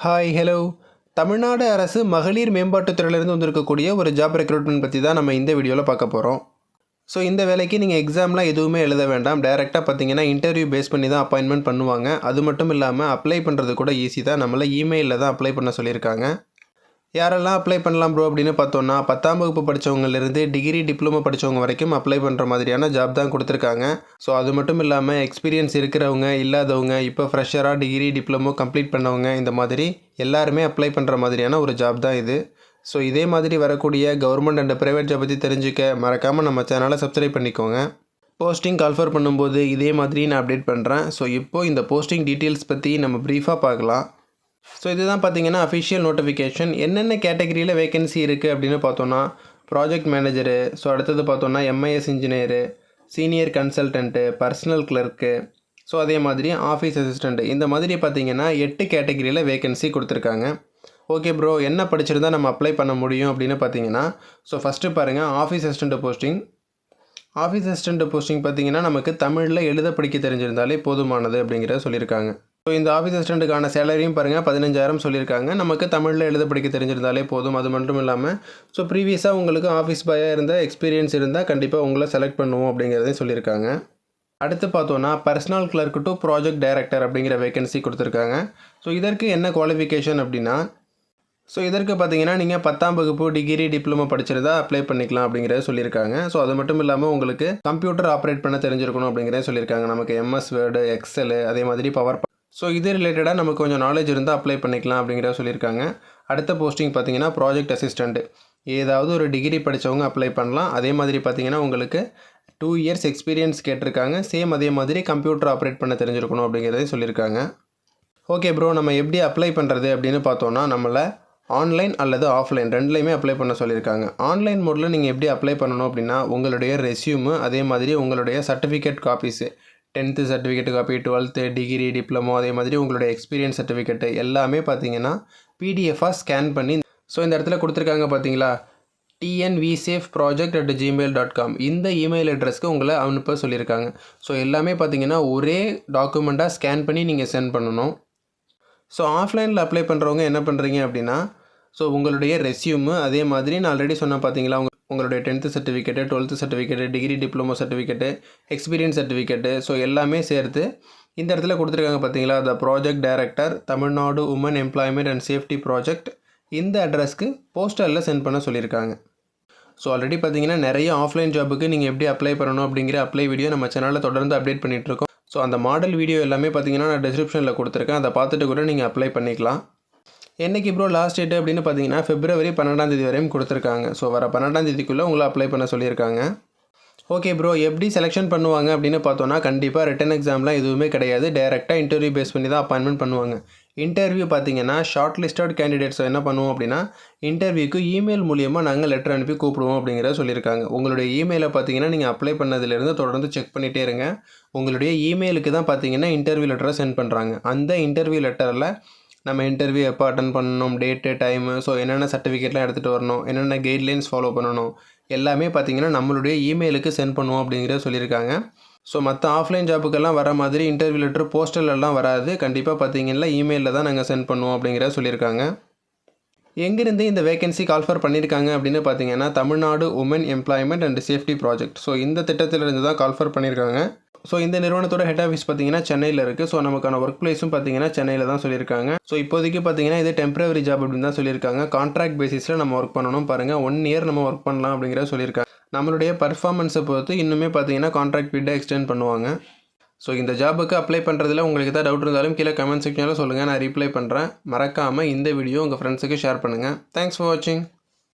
Hi hello Tamil Nadu அரசு மகளிர் மேம்பாட்டுத் துறையிலிருந்து வந்திருக்கக்கூடிய ஒரு ஜாப் ரெக்ரூட்மெண்ட் பற்றி தான் நம்ம இந்த வீடியோவில் பார்க்க போகிறோம். ஸோ இந்த வேலைக்கு நீங்கள் எக்ஸாம்லாம் எதுவுமே எழுத வேண்டாம். டைரெக்டாக பார்த்தீங்கன்னா இன்டர்வியூ பேஸ் பண்ணி தான் அப்பாயின்மெண்ட் பண்ணுவாங்க. அது மட்டும் இல்லாமல் அப்ளை பண்ணுறது கூட ஈஸி தான். நம்மளை இமெயிலில் தான் அப்ளை பண்ண சொல்லியிருக்காங்க. யாரெல்லாம் அப்ளை பண்ணலாம் ப்ரோ அப்படின்னு பார்த்தோன்னா 10ஆம் வகுப்பு படித்தவங்கலேருந்து டிகிரி டிப்ளமோ படித்தவங்க வரைக்கும் அப்ளை பண்ணுற மாதிரியான ஜாப் தான் கொடுத்துருக்காங்க. ஸோ அது மட்டும் இல்லாமல் எக்ஸ்பீரியன்ஸ் இருக்கிறவங்க இல்லாதவங்க இப்போ ஃப்ரெஷராக டிகிரி டிப்ளமோ கம்ப்ளீட் பண்ணவங்க இந்த மாதிரி எல்லாருமே அப்ளை பண்ணுற மாதிரியான ஒரு ஜாப் தான் இது. ஸோ இதே மாதிரி வரக்கூடிய கவர்மெண்ட் அண்ட் ப்ரைவேட் ஜாப் பற்றி தெரிஞ்சுக்க மறக்காமல் நம்ம சேனலை சப்ஸ்கிரைப் பண்ணிக்கோங்க. போஸ்டிங் கால்ஃபர் பண்ணும்போது இதே மாதிரி நான் அப்டேட் பண்ணுறேன். ஸோ இப்போது இந்த போஸ்டிங் டீட்டெயில்ஸ் பற்றி நம்ம ப்ரீஃபாக பார்க்கலாம். ஸோ இதுதான் பார்த்தீங்கன்னா அஃபிஷியல் நோட்டிஃபிகேஷன். என்னென்ன கேட்டகரியில் வேகன்சி இருக்குது அப்படின்னு பார்த்தோன்னா ப்ராஜெக்ட் மேனேஜரு, ஸோ அடுத்தது பார்த்தோன்னா MIS engineer, senior consultant, personal clerk, so அதே மாதிரி ஆஃபீஸ் அசிஸ்டண்ட்டு, இந்த மாதிரி பார்த்தீங்கன்னா 8 கேட்டகரியில் வேகன்சி கொடுத்துருக்காங்க. ஓகே ப்ரோ, என்ன படிச்சிருந்தா நம்ம அப்ளை பண்ண முடியும் அப்படின்னு பார்த்தீங்கன்னா, ஸோ ஃபஸ்ட்டு பாருங்கள் office assistant posting. Office assistant posting பார்த்தீங்கன்னா நமக்கு தமிழில் எழுத படிக்க தெரிஞ்சிருந்தாலே போதுமானது அப்படிங்கிறத சொல்லியிருக்காங்க. ஸோ இந்த ஆஃபீஸ் அசிஸ்டண்ட்டுக்கான சேலரியும் பாருங்கள் 15,000 சொல்லியிருக்காங்க. நமக்கு தமிழில் எழுத படிக்க தெரிஞ்சிருந்தாலே போதும். அது மட்டும் இல்லாமல் ஸோ ப்ரீவியஸாக உங்களுக்கு ஆஃபீஸ் பாயாக இருந்த எக்ஸ்பீரியன்ஸ் இருந்தால் கண்டிப்பாக உங்களை செலக்ட் பண்ணுவோம் அப்படிங்கிறதையும் சொல்லியிருக்காங்க. அடுத்து பார்த்தோன்னா personal clerk to project director அப்படிங்கிற வேகன்சி கொடுத்துருக்காங்க. ஸோ இதற்கு என்ன குவாலிஃபிகேஷன் அப்படின்னா, ஸோ இதற்கு பார்த்தீங்கன்னா நீங்கள் 10ஆம் வகுப்பு டிகிரி டிப்ளமோ படிச்சிருந்தா அப்ளை பண்ணிக்கலாம் அப்படிங்கிறத சொல்லியிருக்காங்க. ஸோ அது மட்டும் இல்லாமல் உங்களுக்கு கம்ப்யூட்டர் ஆப்ரேட் பண்ண தெரிஞ்சிருக்கணும் அப்படிங்கிறத சொல்லியிருக்காங்க. நமக்கு எம்எஸ் வேர்டு, எக்ஸல், அதே மாதிரி பவர். ஸோ இது ரிலேட்டடாக நமக்கு கொஞ்சம் நாலேஜ் இருந்தால் அப்ளை பண்ணிக்கலாம் அப்படிங்கிறத சொல்லியிருக்காங்க. அடுத்த போஸ்டிங் பார்த்தீங்கன்னா ப்ராஜெக்ட் அசிஸ்டண்ட்டு. ஏதாவது ஒரு டிகிரி படித்தவங்க அப்ளை பண்ணலாம். அதே மாதிரி பார்த்தீங்கன்னா உங்களுக்கு 2 இயர்ஸ் எக்ஸ்பீரியன்ஸ் கேட்டிருக்காங்க. சேம் அதே மாதிரி கம்ப்யூட்டர் ஆப்ரேட் பண்ண தெரிஞ்சிருக்கணும் அப்படிங்கிறதையும் சொல்லியிருக்காங்க. ஓகே ப்ரோ, நம்ம எப்படி அப்ளை பண்ணுறது அப்படின்னு பார்த்தோன்னா நம்மளை ஆன்லைன் அல்லது ஆஃப்லைன் ரெண்டுலேயுமே அப்ளை பண்ண சொல்லியிருக்காங்க. ஆன்லைன் மோடில் நீங்கள் எப்படி அப்ளை பண்ணணும் அப்படின்னா உங்களுடைய ரெஸ்யூமு, அதே மாதிரி உங்களுடைய certificate copies, 10th certificate copy, 12th degree diploma, அதே மாதிரி உங்களுடைய எக்ஸ்பீரியன்ஸ் சர்டிஃபிகேட்டு எல்லாமே பார்த்தீங்கன்னா பிடிஎஃபாக ஸ்கேன் பண்ணி, ஸோ இந்த இடத்துல கொடுத்துருக்காங்க பார்த்தீங்களா, tnvsafeproject@gmail.com இந்த இமெயில் அட்ரஸ்க்கு உங்களை அனுப்ப சொல்லியிருக்காங்க. ஸோ எல்லாமே பார்த்தீங்கன்னா ஒரே டாக்குமெண்ட்டாக ஸ்கேன் பண்ணி நீங்கள் சென்ட் பண்ணணும். ஸோ ஆஃப்லைனில் அப்ளை பண்ணுறவங்க என்ன பண்ணுறீங்க அப்படின்னா, ஸோ உங்களுடைய ரெஸ்யூமு, அதே மாதிரி நான் ஆல்ரெடி சொன்னேன் பார்த்தீங்களா உங்களுடைய 10th certificate, 12th certificate, degree diploma certificate, experience certificate, so எல்லாமே சேர்த்து இந்த இடத்துல கொடுத்துருக்காங்க பார்த்தீங்களா, the project director, Tamil Nadu women employment and safety project, இந்த அட்ரஸ்க்கு போஸ்டரில் சென்ட் பண்ண சொல்லியிருக்காங்க. ஸோ ஆல்ரெடி பார்த்தீங்கன்னா நிறைய ஆஃப்லைன் ஜாபுக்கு நீங்கள் எப்படி அப்ளை பண்ணணும் அப்படிங்கிற அப்ளை வீடியோ நம்ம சேனலில் தொடர்ந்து அப்டேட் பண்ணிகிட்ருக்கோம். ஸோ அந்த மாடல் வீடியோ எல்லாமே பார்த்தீங்கன்னா நான் டிஸ்கிரிப்ஷனில் கொடுத்துருக்கேன். அதை பார்த்துட்டு கூட நீங்கள் அப்ளை பண்ணிக்கலாம். என்றைக்கு ப்ரோ லாஸ்ட் டேட்டு அப்படின்னு பார்த்தீங்கன்னா February 12 வரையும் கொடுத்துருக்காங்க. ஸோ வர 12 உங்களை அப்ளை பண்ண சொல்லியிருக்காங்க. ஓகே ப்ரோ, எப்படி செலெக்ஷன் பண்ணுவாங்க அப்படின்னு பார்த்தோன்னா கண்டிப்பாக ரிட்டன் எக்ஸாம்லாம் எதுவுமே கிடையாது. டைரெக்டாக இன்டர்வியூ பேஸ் பண்ணி தான் அப்பாயின்மெண்ட் பண்ணுவாங்க. இன்டர்வியூ பார்த்தீங்கன்னா ஷார்ட் லிஸ்டட் கேண்டிடேட்ஸ் என்ன பண்ணுவோம் அப்படின்னா இன்டர்வியூக்கு இமெயில் மூலியமாக நாங்கள் லெட்டர் அனுப்பி கூப்பிடுவோம் அப்படிங்கிறத சொல்லியிருக்காங்க. உங்களுடைய இமெயிலை பார்த்தீங்கன்னா நீங்கள் அப்ளை பண்ணதுலேருந்து தொடர்ந்து செக் பண்ணிகிட்டே இருங்க. உங்களுடைய இமெயிலுக்கு தான் பார்த்தீங்கன்னா இன்டர்வியூ லெட்டரை சென்ட் பண்ணுறாங்க. அந்த இன்டர்வியூ லெட்டரில் நம்ம இன்டர்வியூ எப்போ அட்டன் பண்ணணும், டேட்டு, டைமு, ஸோ என்னென்ன சர்டிஃபிகேட்லாம் எடுத்துகிட்டு வரணும், என்னென்ன கைட்லைன்ஸ் ஃபாலோ பண்ணணும், எல்லாமே பார்த்தீங்கன்னா நம்மளுடைய இமெயிலுக்கு சென்ட் பண்ணுவோம் அப்படிங்கிறத சொல்லியிருக்காங்க. ஸோ மற்ற ஆஃப்லைன் ஜாப்புக்கெல்லாம் வர மாதிரி இன்டர்வியூ லெட்டர் போஸ்டல்லாம் வராது. கண்டிப்பாக பார்த்தீங்கன்னா இமெயிலில் தான் நாங்கள் சென்ட் பண்ணுவோம் அப்படிங்கிறத சொல்லியிருக்காங்க. எங்கேருந்து இந்த வேகன்சி கால்ஃபர் பண்ணியிருக்காங்க அப்படின்னு பார்த்தீங்கன்னா Tamil Nadu women employment and safety project, so இந்த திட்டத்திலிருந்து தான் கால்ஃபர் பண்ணியிருக்காங்க. ஸோ இந்த நிறுவனத்தோட ஹெட் ஆஃபீஸ் பார்த்தீங்கன்னா சென்னையில் இருக்குது. ஸோ நமக்கான ஒர்க் பிளேஸும் பார்த்தீங்கன்னா சென்னையில் தான் சொல்லியிருக்காங்க. ஸோ இப்போதைக்கு பார்த்தீங்கன்னா இது டெம்பரவரி ஜாப் அப்படின்னு தான் சொல்லியிருக்காங்க. கான்ட்ராக்ட் பேசிஸில் நம்ம ஒர்க் பண்ணணும். பாருங்கள் 1 இயர் நம்ம ஒர்க் பண்ணலாம் அப்படிங்கிறத சொல்லியிருக்காங்க. நம்மளுடைய பர்ஃபார்மன்ஸை பொறுத்து இன்னுமே பார்த்தீங்கன்னா கான்ட்ராக்ட் பீரியடை எக்ஸ்டெண்ட் பண்ணுவாங்க. ஸோ இந்த ஜாபுக்கு அப்ளை பண்ணுறதுல உங்களுக்கு ஏதாவது டவுட் இருந்தாலும் கீழே கமெண்ட் செக்ஷனில் சொல்லுங்கள், நான் ரிப்ளை பண்ணுறேன். மறக்காமல் இந்த வீடியோ உங்கள் ஃப்ரெண்ட்ஸுக்கு ஷேர் பண்ணுங்கள். தேங்க்ஸ் ஃபார் வாட்சிங்.